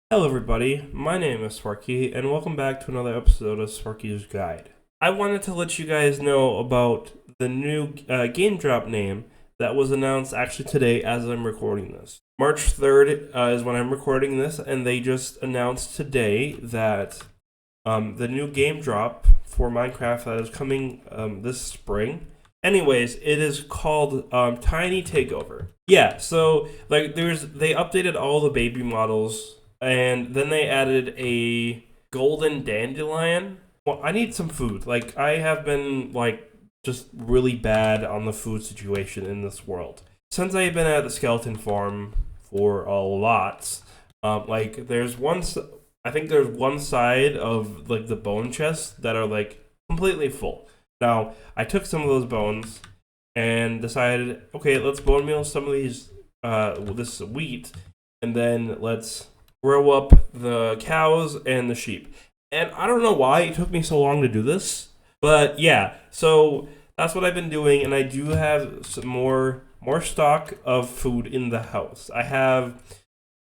Hello everybody, my name is Sparky, and welcome back to another episode of Sparky's Guide. I wanted to let you guys know about the new game drop name that was announced actually today as I'm recording this. March 3rd is when I'm recording this, and they just announced today that the new game drop for Minecraft that is coming this spring. Anyways, it is called Tiny Takeover. Yeah, so they updated all the baby models. And then they added a golden dandelion. Well, I need some food. I have been, just really bad on the food situation in this world. Since I've been at the skeleton farm for a lot, there's I think there's one side of, the bone chests that are, completely full. Now, I took some of those bones and decided, okay, let's bone meal some of these, this wheat, and then let's grow up the cows and the sheep. And I don't know why it took me so long to do this, but yeah, so that's what I've been doing, and I do have some more stock of food in the house. I have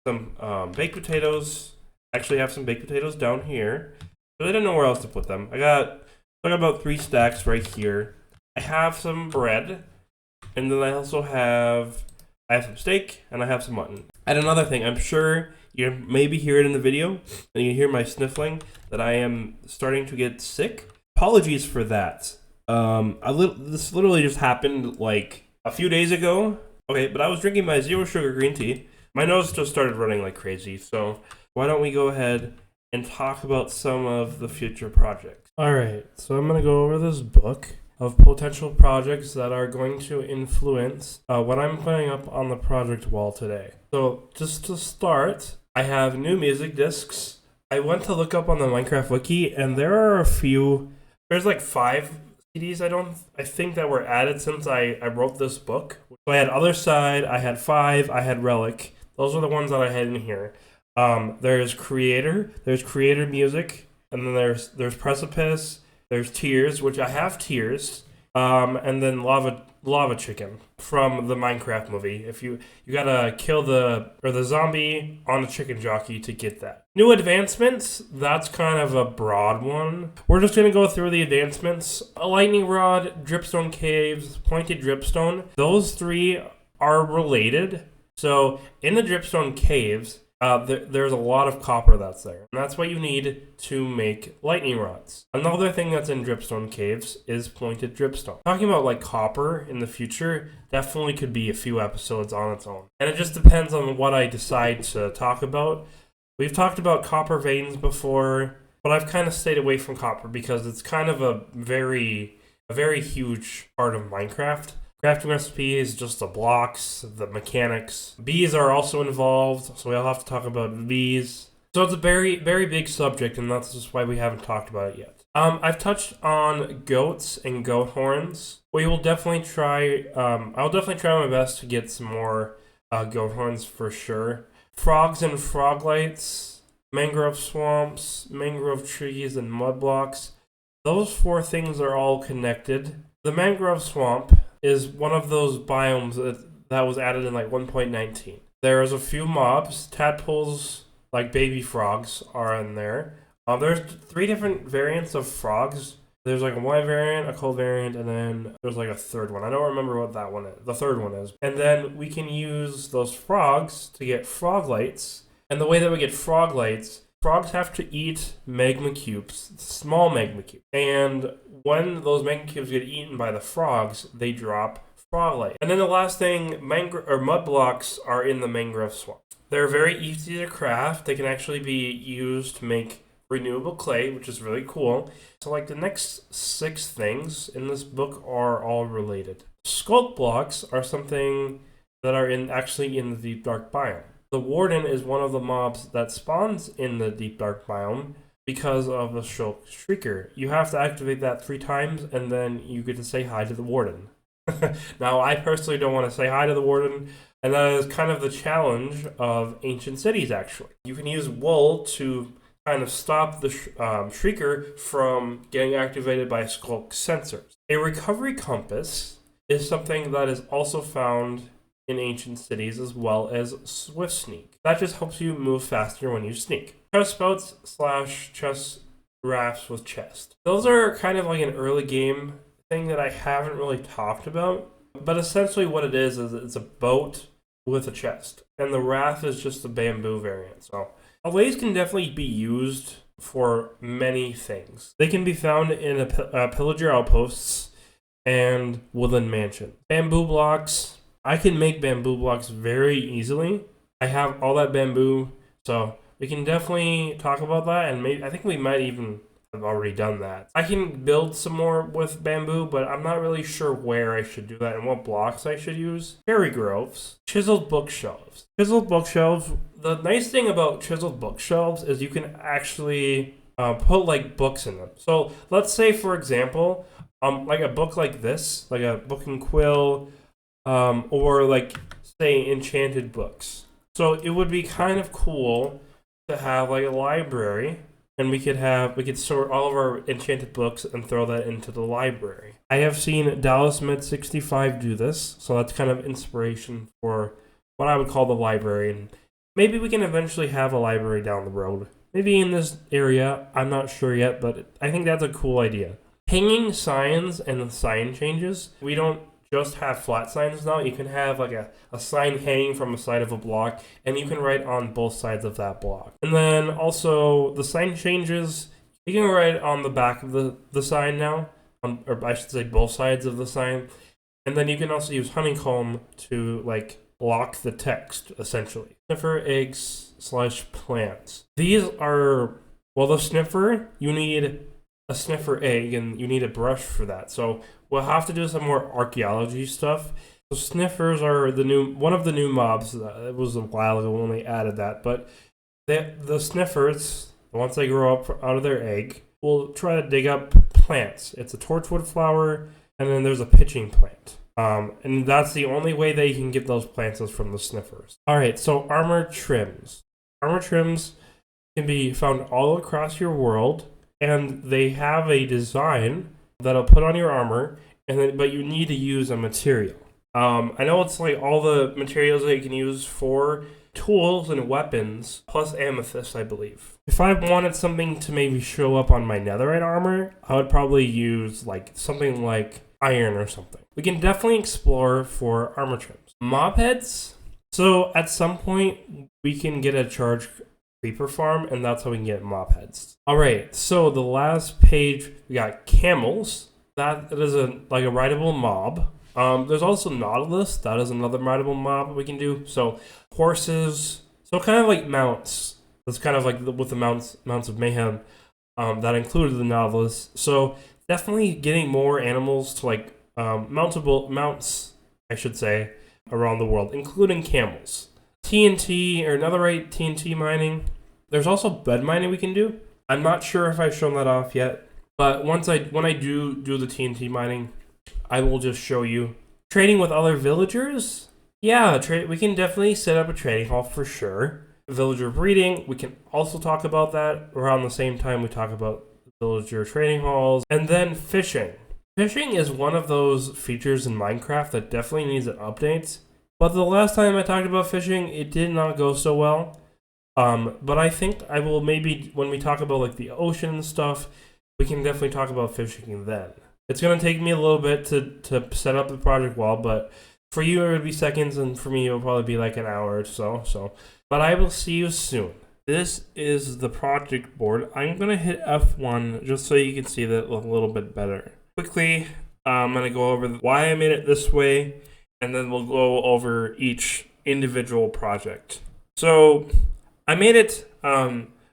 some baked potatoes. Actually, I have some baked potatoes down here, but I didn't know where else to put them. I got about 3 stacks right here. I have some bread, and then I also have some steak, and I have some mutton. And another thing, I'm sure you maybe hear it in the video, and you hear my sniffling, that I am starting to get sick. Apologies for that. This literally just happened a few days ago. Okay, but I was drinking my 0 sugar green tea. My nose just started running like crazy, so why don't we go ahead and talk about some of the future projects. Alright, so I'm going to go over this book of potential projects that are going to influence what I'm putting up on the project wall today. So just to start, I have new music discs. I went to look up on the Minecraft wiki, and there are a few. There's 5 CDs I think that were added since I wrote this book. So I had Other Side, I had 5, I had Relic. Those are the ones that I had in here. There's Creator music, and then there's Precipice, there's Tears, which I have Tears, and then Lava Chicken from the Minecraft movie. If you gotta kill the zombie on a chicken jockey to get that. New advancements, that's kind of a broad one. We're just gonna go through the advancements. A lightning rod, dripstone caves, pointed dripstone. Those 3 are related. So in the dripstone caves, there's a lot of copper that's there. And that's what you need to make lightning rods. Another thing that's in dripstone caves is pointed dripstone. Talking about copper in the future definitely could be a few episodes on its own. And it just depends on what I decide to talk about. We've talked about copper veins before, but I've kind of stayed away from copper because it's kind of a very huge part of Minecraft. Crafting recipes, just the blocks, the mechanics. Bees are also involved, so we'll have to talk about bees. So it's a very, very big subject, and that's just why we haven't talked about it yet. I've touched on goats and goat horns. We will definitely try, I'll definitely try my best to get some more goat horns for sure. Frogs and froglights, mangrove swamps, mangrove trees, and mud blocks. Those 4 things are all connected. The mangrove swamp is one of those biomes that was added in 1.19. There's a few mobs, tadpoles, baby frogs are in there. There's 3 different variants of frogs. There's a white variant, a cold variant, and then there's a third one. I don't remember what that one is. The third one is. And then we can use those frogs to get froglights. And the way that we get froglights, frogs have to eat magma cubes, small magma cubes. And when those magma cubes get eaten by the frogs, they drop froglight. And then the last thing, mud blocks are in the mangrove swamp. They're very easy to craft. They can actually be used to make renewable clay, which is really cool. So the next 6 things in this book are all related. Sculpt blocks are something that are actually in the deep dark biome. The warden is one of the mobs that spawns in the deep dark biome because of the shrieker. You have to activate that 3 times, and then you get to say hi to the warden. Now, I personally don't want to say hi to the warden, and that is kind of the challenge of ancient cities, actually. You can use wool to kind of stop the shrieker from getting activated by sculk sensors. A recovery compass is something that is also found in ancient cities, as well as Swift Sneak. That just helps you move faster when you sneak. Chest spouts / chest rafts with chest. Those are kind of like an early game thing that I haven't really talked about. But essentially what it is it's a boat with a chest. And the raft is just a bamboo variant. So allays can definitely be used for many things. They can be found in a pillager outposts and woodland mansion. Bamboo blocks. I can make bamboo blocks very easily. I have all that bamboo, so we can definitely talk about that, and maybe I think we might even have already done that. I can build some more with bamboo, but I'm not really sure where I should do that and what blocks I should use. Cherry groves, chiseled bookshelves. Chiseled bookshelves, the nice thing about chiseled bookshelves is you can actually put like books in them. So let's say, for example, like a book like this, like a book and quill, or like say enchanted books. So it would be kind of cool to have like a library, and we could sort all of our enchanted books and throw that into the library. I have seen Dallas Med 65 do this, so that's kind of inspiration for what I would call the library. And maybe we can eventually have a library down the road. Maybe in this area, I'm not sure yet, but I think that's a cool idea. Hanging signs and sign changes. We don't just have flat signs now. You can have like a sign hanging from the side of a block, and you can write on both sides of that block. And then also the sign changes, you can write on the back of the sign now, or I should say both sides of the sign. And then you can also use honeycomb to like block the text, essentially. Sniffer eggs / plants. These are, well, the sniffer, you need a sniffer egg, and you need a brush for that. So we'll have to do some more archaeology stuff. So sniffers are one of the new mobs. It was a while ago when they added that, but the sniffers, once they grow up out of their egg, will try to dig up plants. It's a torchwood flower, and then there's a pitching plant. And that's the only way they can get those plants is from the sniffers. All right, so armor trims. Armor trims can be found all across your world, and they have a design that'll put on your armor, but you need to use a material. I know it's like all the materials that you can use for tools and weapons, plus amethyst, I believe. If I wanted something to maybe show up on my netherite armor, I would probably use like something like iron or something. We can definitely explore for armor trims. Mob heads. So at some point, we can get a charge creeper farm, and that's how we can get mob heads. All right, so the last page, we got camels. That is like a rideable mob. There's also Nautilus. That is another rideable mob we can do. So horses. So kind of like mounts. That's kind of like with the mounts of mayhem. That included the Nautilus. So definitely getting more animals to like mounts, I should say, around the world, including camels. TNT or netherite TNT mining. There's also bed mining we can do. I'm not sure if I've shown that off yet, but when I do the TNT mining, I will just show you. Trading with other villagers. Yeah, we can definitely set up a trading hall for sure. Villager breeding, we can also talk about that around the same time we talk about villager trading halls. And then fishing. Fishing is one of those features in Minecraft that definitely needs an update. But the last time I talked about fishing, it did not go so well. But I think I will maybe, when we talk about like the ocean and stuff, we can definitely talk about fishing then. It's going to take me a little bit to set up the project wall, but for you it would be seconds, and for me it will probably be like an hour or so. But I will see you soon. This is the project board. I'm going to hit F1 just so you can see that a little bit better. Quickly, I'm going to go over why I made it this way, and then we'll go over each individual project. So I made it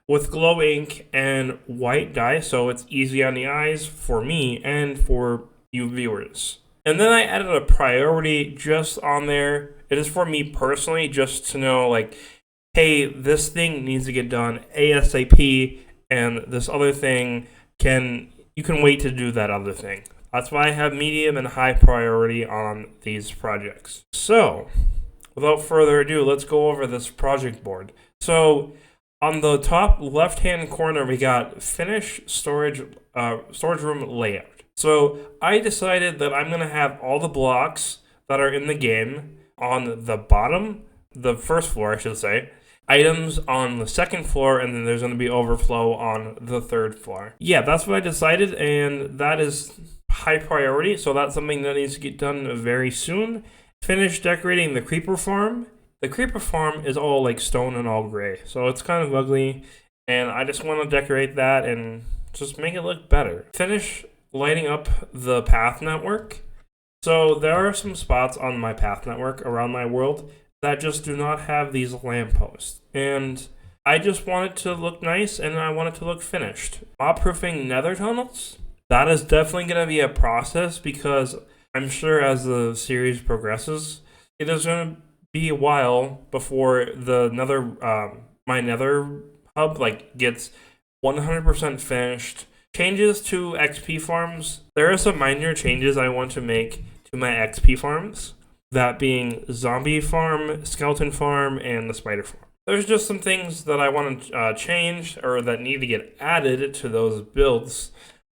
with glow ink and white dye, so it's easy on the eyes for me and for you viewers. And then I added a priority just on there. It is for me personally, just to know like, hey, this thing needs to get done ASAP, and this other thing you can wait to do that other thing. That's why I have medium and high priority on these projects. So, without further ado, let's go over this project board. So, on the top left-hand corner, we got finish storage room layout. So, I decided that I'm going to have all the blocks that are in the game on the bottom, the first floor, I should say, items on the second floor, and then there's going to be overflow on the third floor. Yeah, that's what I decided, and that is high priority, so that's something that needs to get done very soon. Finish decorating the creeper farm. The creeper farm is all like stone and all gray, so it's kind of ugly, and I just want to decorate that and just make it look better. Finish lighting up the path network. So there are some spots on my path network around my world that just do not have these lampposts, and I just want it to look nice, and I want it to look finished. Mob-proofing nether tunnels, that is definitely going to be a process, because I'm sure as the series progresses, it is going to be a while before the nether, my nether hub like gets 100% finished. Changes to XP farms. There are some minor changes I want to make to my XP farms, that being zombie farm, skeleton farm, and the spider farm. There's just some things that I want to change, or that need to get added to those builds,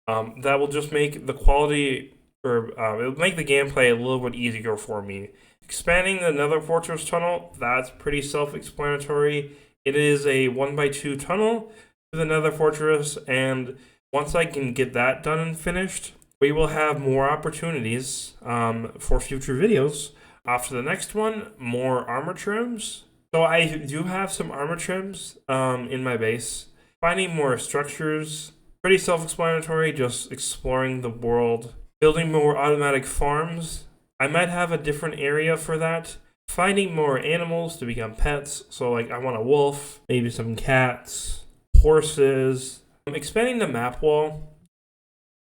that will just make the quality, or it'll make the gameplay a little bit easier for me. Expanding the Nether Fortress tunnel, that's pretty self-explanatory. It is a 1x2 tunnel to the Nether Fortress, and once I can get that done and finished, we will have more opportunities for future videos. After the next one, more armor trims. So I do have some armor trims in my base. Finding more structures, pretty self-explanatory, just exploring the world. Building more automatic farms. I might have a different area for that. Finding more animals to become pets. So like I want a wolf, maybe some cats, horses. Expanding the map wall.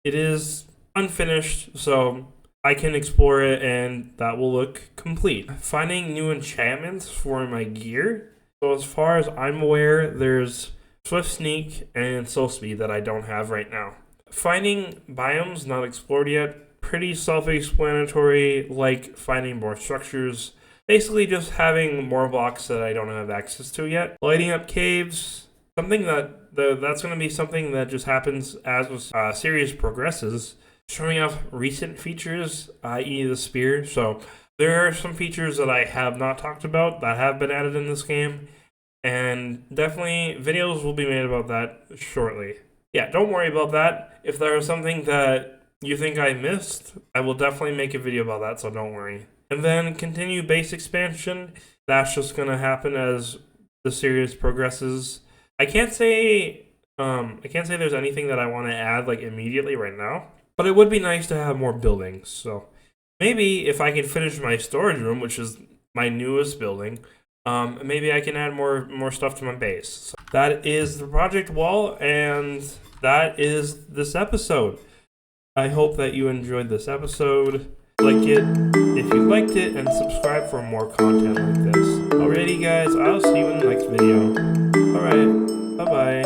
It is unfinished, so I can explore it and that will look complete. Finding new enchantments for my gear. So as far as I'm aware, there's Swift Sneak and Soul Speed that I don't have right now. Finding biomes not explored yet. Pretty self-explanatory, like finding more structures. Basically just having more blocks that I don't have access to yet. Lighting up caves. Something that's going to be something that just happens as the series progresses. Showing off recent features, i.e. the spear. So there are some features that I have not talked about that have been added in this game, and definitely videos will be made about that shortly. Yeah, don't worry about that. If there is something that you think I missed, I will definitely make a video about that, so don't worry. And then continue base expansion. That's just going to happen as the series progresses. I can't say there's anything that I want to add like immediately right now, but it would be nice to have more buildings. So maybe if I can finish my storage room, which is my newest building, maybe I can add more stuff to my base. So that is the project wall, and that is this episode. I hope that you enjoyed this episode. Like it if you liked it, and subscribe for more content like this. Alrighty guys, I'll see you in the next video. Alright, bye bye.